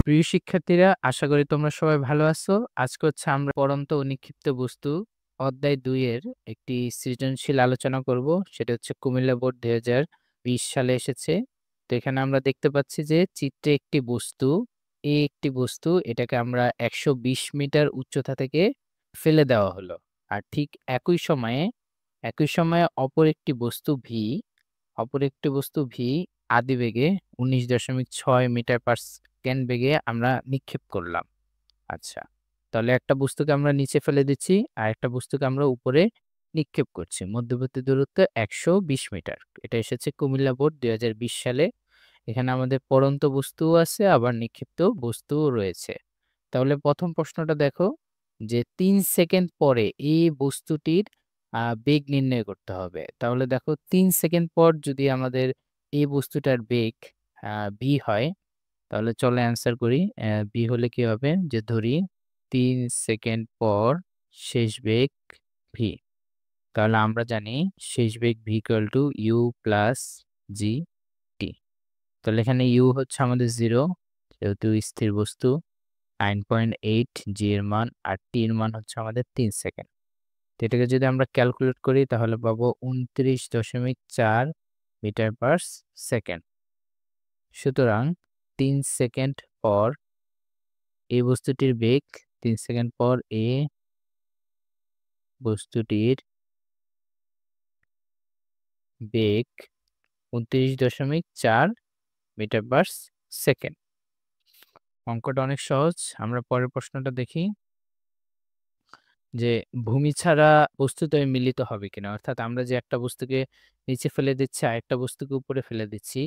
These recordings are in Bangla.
প্রিয় শিক্ষার্থীরা, আশা করি তোমরা সবাই ভালো আছো। আজকে হচ্ছে আমরা পড়ন্ত ও নিক্ষিপ্ত বস্তু অধ্যায় ২ এর একটি সৃজনশীল আলোচনা করব। সেটা হচ্ছে কুমিল্লা বোর্ড ২০২০ সালে এসেছে। তো এখানে আমরা দেখতে পাচ্ছি যে চিত্রে একটি বস্তু, এই একটি বস্তু এটাকে আমরা ১২০ মিটার উচ্চতা থেকে ফেলে দেওয়া হলো। আর ঠিক একই সময়ে অপর একটি বস্তু ভি আদিবেগে ১৯.৬ মিটার পার সেকেন্ড বেগে আমরা নিক্ষেপ করলাম। আচ্ছা, তাহলে একটা বস্তুকে আমরা নিচে ফেলে দিচ্ছি আর একটা বস্তুকে আমরা উপরে নিক্ষেপ করছি। মধ্যবর্তী দূরত্ব ১২০ মিটার। এটা এসেছে কুমিল্লা বোর্ড ২০২০ সালে। এখানে আমাদের পড়ন্ত বস্তুও আছে, আবার নিক্ষিপ্ত বস্তুও রয়েছে। তাহলে প্রথম প্রশ্নটা দেখো যে ৩ সেকেন্ড পরে এই বস্তুটির বেগ নির্ণয় করতে হবে। তাহলে দেখো ৩ সেকেন্ড পর যদি আমাদের এই বস্তুটার বেগ ভি হয়, তাহলে চলো অ্যান্সার করি। ভি হলে কি হবে, যে ধরি ৩ সেকেন্ড পর শেষ বেগ ভি। তাহলে আমরা জানি শেষ বেগ V equal to U plus G T. তাহলে এখানে ইউ হচ্ছে আমাদের 0, যেহেতু স্থির বস্তু। 9.8 জি এর মান, আর টি এর মান হচ্ছে আমাদের ৩ সেকেন্ড। তো এটাকে যদি আমরা ক্যালকুলেট করি তাহলে পাবো ২৯.৪ মিটার পার সেকেন্ড। সুতরাং ৩ সেকেন্ড পর এই বস্তুটির বেগ, ৩ সেকেন্ড পর বস্তুটির বেগ ২৯.৪ মিটার পার সেকেন্ড। অঙ্কটা অনেক সহজ। আমরা পরের প্রশ্নটা দেখি যে ভূমি ছাড়া বস্তুদ্বয় মিলিত হবে কিনা। অর্থাৎ আমরা যে একটা বস্তুকে নিচে ফেলে দিচ্ছি আর একটা বস্তুকে উপরে ফেলে দিচ্ছি,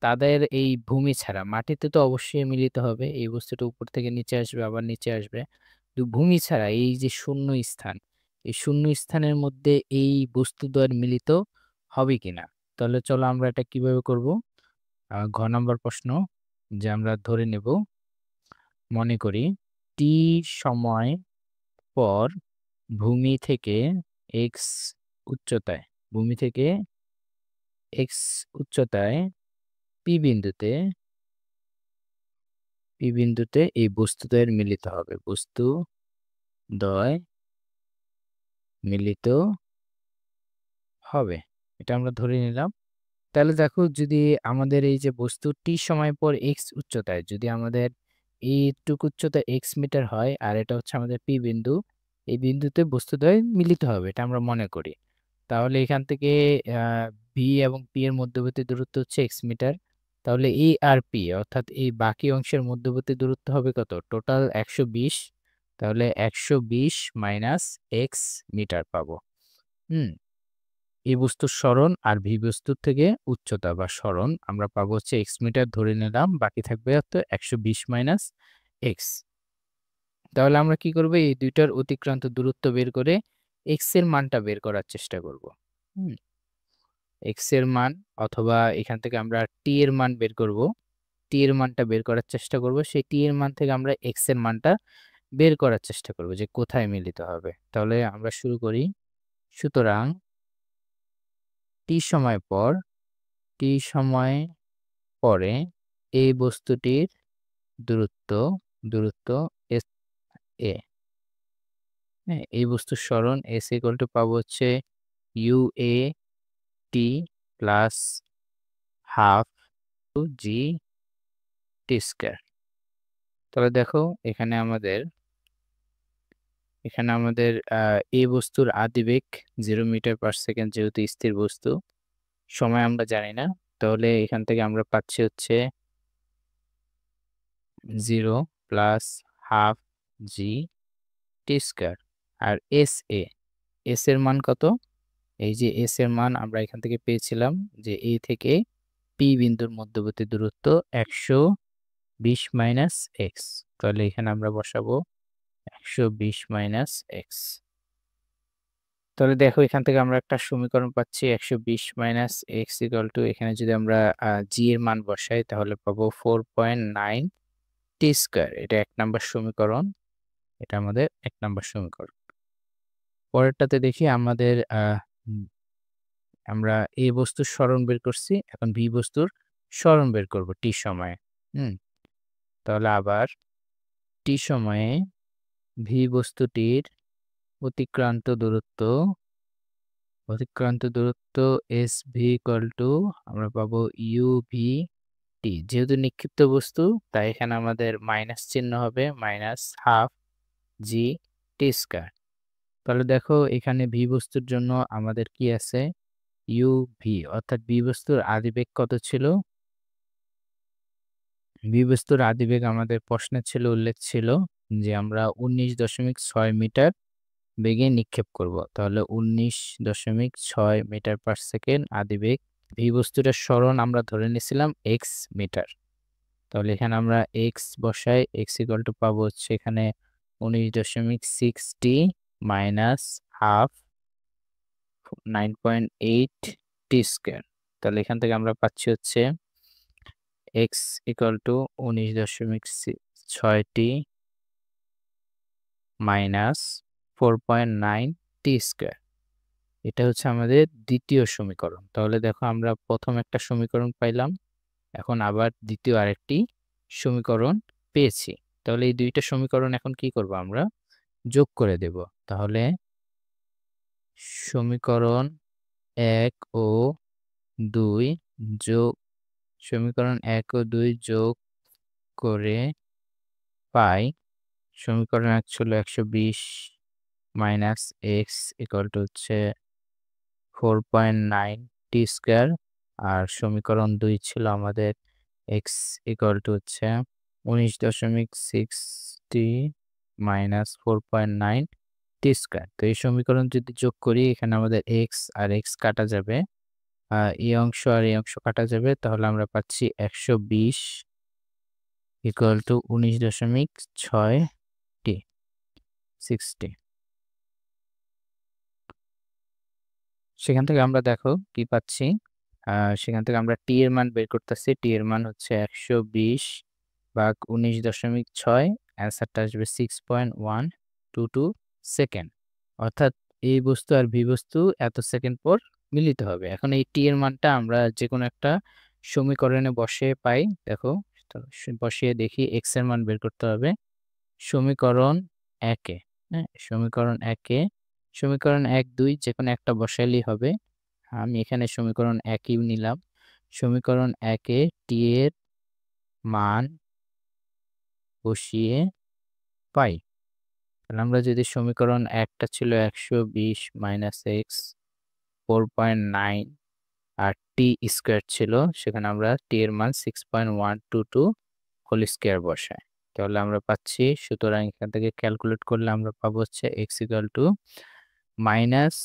তাদের এই ভূমি ছাড়া, মাটিতে তো অবশ্যই মিলিত হবে, এই বস্তুটা উপর থেকে নিচে আসবে আবার নিচে আসবে। কিন্তু ভূমি ছাড়া এই যে শূন্য স্থান, এই শূন্য স্থানের মধ্যে এই বস্তুদ্বয়ের মিলিত হবে কিনা। তাহলে চলো আমরা এটা কিভাবে করব। ঘ নম্বর প্রশ্ন, যে আমরা ধরে নেব, মনে করি টি সময় পর ভূমি থেকে এক্স উচ্চতায় ভূমি থেকে এক্স উচ্চতায় পি বিন্দুতে এই বস্তুদ্বয়ের মিলিত হবে। বস্তুদ্বয় মিলিত হবে, এটা আমরা ধরে নিলাম। তাহলে দেখো, যদি আমাদের এই যে বস্তু টি সময় পর এক্স উচ্চতায়, যদি আমাদের এইটুকু উচ্চতা এক্স মিটার হয় আর এটা হচ্ছে আমাদের পি বিন্দু, এই বিন্দুতে বস্তুদ্বয় মিলিত হবে, এটা আমরা মনে করি। তাহলে এখান থেকে ভি এবং পি এর মধ্যবর্তী দূরত্ব হচ্ছে এক্স মিটার। তাহলে এই আর পি, অর্থাৎ এই বাকি অংশের মধ্যবর্তী দূরত্ব হবে কত, টোটাল ১২০। তাহলে ১২০ মাইনাস এক্স মিটার পাবো। হুম এই বস্তুর সরণ আর ভি বস্তুর থেকে উচ্চতা বা সরণ আমরা পাবো হচ্ছে এক্স মিটার ধরে নিলাম, বাকি থাকবে হচ্ছে ১২০ মাইনাস এক্স। তাহলে আমরা কি করব, এই দুইটার অতিক্রান্ত দূরত্ব বের করে এক্স এর মানটা বের করার চেষ্টা করব। হুম এক্স এর মান, অথবা এখান থেকে আমরা টি এর মান বের করব। টি এর মানটা বের করার চেষ্টা করব, সেই টি এর মান থেকে আমরা এক্স এর মানটা বের করার চেষ্টা করব যে কোথায় মিলিত হবে। তাহলে আমরা শুরু করি। সুতরাং টি সময় পর টি সময় পরে এই বস্তুটির দূরত্ব দূরত্ব এস এ, হ্যাঁ, এই বস্তুর সরণ এস ইকুয়াল টু পাবো হচ্ছে u a t plus half to g t square. তবে দেখো, এখানে আমাদের এই বস্তুর আদিবেগ 0 মিটার পার সেকেন্ড, যেহেতু স্থির বস্তু, সময় আমরা জানি না। তাহলে এখান থেকে আমরা পাচ্ছি হচ্ছে 0 প্লাস হাফ জি টি স্কয়ার। আর এস এর মান কত, এই যে এস এর মান আমরা এখান থেকে পেয়েছিলাম যে এ থেকে পি বিন্দুর মধ্যবর্তী দূরত্ব ১২০ মাইনাস এক্স। তাহলে এখানে আমরা বসাবো ১২০ মাইনাস এক্স। তাহলে দেখো, এখান থেকে আমরা একটা সমীকরণ পাচ্ছি, ১২০ মাইনাস এক্স ইকুয়াল টু, এখানে যদি আমরা জি এর মান বসাই তাহলে পাবো 4.9 টি স্কয়ার। এটা ১ নম্বর সমীকরণ, এটা আমাদের ১ নম্বর সমীকরণ। পরেরটাতে দেখি আমাদের আমরা এ বস্তুর সরণ বের করছি, এখন ভি বস্তুর সরণ বের করব টি সময়ে। হুম তাহলে আবার t সময়ে v বস্তুটির অতিক্রান্ত দূরত্ব SV আমরা পাবো UVT। যেহেতু নিক্ষিপ্ত বস্তু তাই এখানে আমাদের মাইনাস চিহ্ন হবে, মাইনাস হাফ GT²। তাহলে দেখো এখানে v বস্তুর জন্য আমাদের কি আছে, UV, অর্থাৎ v বস্তুর আদিবেগ কত ছিল? v বস্তুর আদিবেগ আমাদের প্রশ্নে ছিল, উল্লেখ ছিল যে আমরা 19.6 মিটার বেগে নিক্ষেপ করব। তাহলে 19.6 মিটার পার সেকেন্ড আদিবেগ। v বস্তুটার সরণ আমরা ধরে নিয়েছিলাম x মিটার। তাহলে এখানে আমরা x বসাই, x পাবো হচ্ছে এখানে 19.6t মাইনাস হাফ 9.8t²। তাহলে এখান থেকে আমরা পাচ্ছি হচ্ছে x 19.6t মাইনাস 4.9t²। এটা হচ্ছে আমাদের দ্বিতীয় সমীকরণ। তাহলে দেখো আমরা প্রথম একটা সমীকরণ পাইলাম, এখন আবার দ্বিতীয় আরেকটি সমীকরণ পেয়েছি। তাহলে এই দুইটা সমীকরণ এখন কি করব, আমরা যোগ করে দেব। তাহলে সমীকরণ 1 ও 2 যোগ সমীকরণ 1 ও 2 যোগ করে পাই সমীকরণ 1 ছিল 120 মাইনাস এক্স হচ্ছে 4.9t² আর সমীকরণ 2 ছিল আমাদের x হচ্ছে 19.6t মাইনাস 4.9t²। তো এই সমীকরণ যদি যোগ করি এখানে আমাদের x আর x কাটা যাবে, এই অংশ আর এই অংশ কাটা যাবে, তাহলে আমরা পাচ্ছি 120 19.6t 60। সেখান থেকে আমরা দেখো কি পাচ্ছি, সেখান থেকে আমরা টি এর মান বের করতেছি। টি এর মান হচ্ছে 120 ভাগ 19.6, অ্যান্সারটা আসবে 6.122 সেকেন্ড। অর্থাৎ এই বস্তু আর ভি বস্তু এত সেকেন্ড পর মিলিত হবে। এখন এই টি এর মানটা আমরা যে কোনো একটা সমীকরণে বসিয়ে পাই। দেখো বসিয়ে দেখি এক্স এর মান বের করতে হবে সমীকরণ 1 এ। হ্যাঁ, সমীকরণ 1 এ, সমীকরণ 1 2 যে কোনো একটা বসাইলেই হবে। আমি এখানে সমীকরণ 1 ই নিলাম। সমীকরণ 1 এ টি এর মান বসিয়ে পাই। তাহলে আমরা যদি সমীকরণ 1টা ছিল 120 মাইনাস এক্স 4.9 আর t² ছিল, সেখানে আমরা টি এর মান 6.122 হোল স্কয়ার বসাই। তাহলে আমরা পাচ্ছি, সুতরাং এখান থেকে ক্যালকুলেট করলে আমরা পাবো হচ্ছে x মাইনাস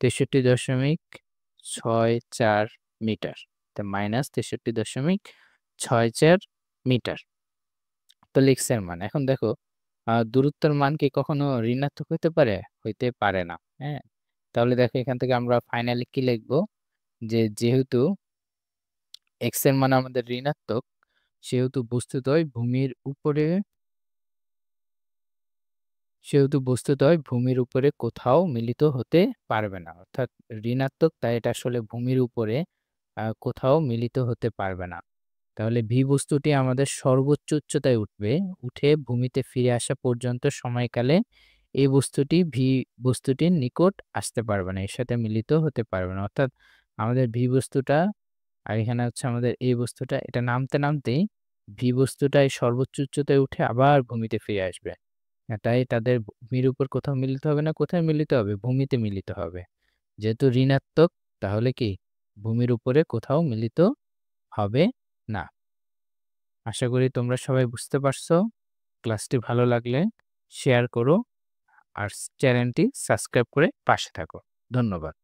63.64 মিটার। তো মাইনাস 63.64 মিটার। তো x এর মান এখন দেখো, দূরত্বের মান কি কখনো ঋণাত্মক হতে পারে? হইতে পারে না। হ্যাঁ, তাহলে দেখো এখান থেকে আমরা ফাইনালি কি লিখবো, যে যেহেতু x এর মান আমাদের ঋণাত্মক, সেহেতু বস্তুদ্বয় ভূমির উপরে কোথাও মিলিত হতে পারবে না। অর্থাৎ ঋণাত্মক, তাই এটা আসলে ভূমির উপরে কোথাও মিলিত হতে পারবে না। তাহলে ভি বস্তুটি আমাদের সর্বোচ্চ উচ্চতায় উঠবে, উঠে ভূমিতে ফিরে আসা পর্যন্ত সময়কালে এই বস্তুটি ভি বস্তুটির নিকট আসতে পারবে না, এর সাথে মিলিত হতে পারবে না। অর্থাৎ আমাদের ভি বস্তুটা আর এখানে হচ্ছে আমাদের এই বস্তুটা, এটা নামতে নামতেই ভি বস্তুটাই সর্বোচ্চ উচ্চতায় উঠে আবার ভূমিতে ফিরে আসবে। তাই তাদের ভূমির উপর কোথাও মিলিত হবে না। কোথায় মিলিত হবে? ভূমিতে মিলিত হবে। যেহেতু ঋণাত্মক, তাহলে কি ভূমির উপরে কোথাও মিলিত হবে না। আশা করি তোমরা সবাই বুঝতে পারছো। ক্লাসটি ভালো লাগলে শেয়ার করো আর চ্যানেলটি সাবস্ক্রাইব করে পাশে থাকো। ধন্যবাদ।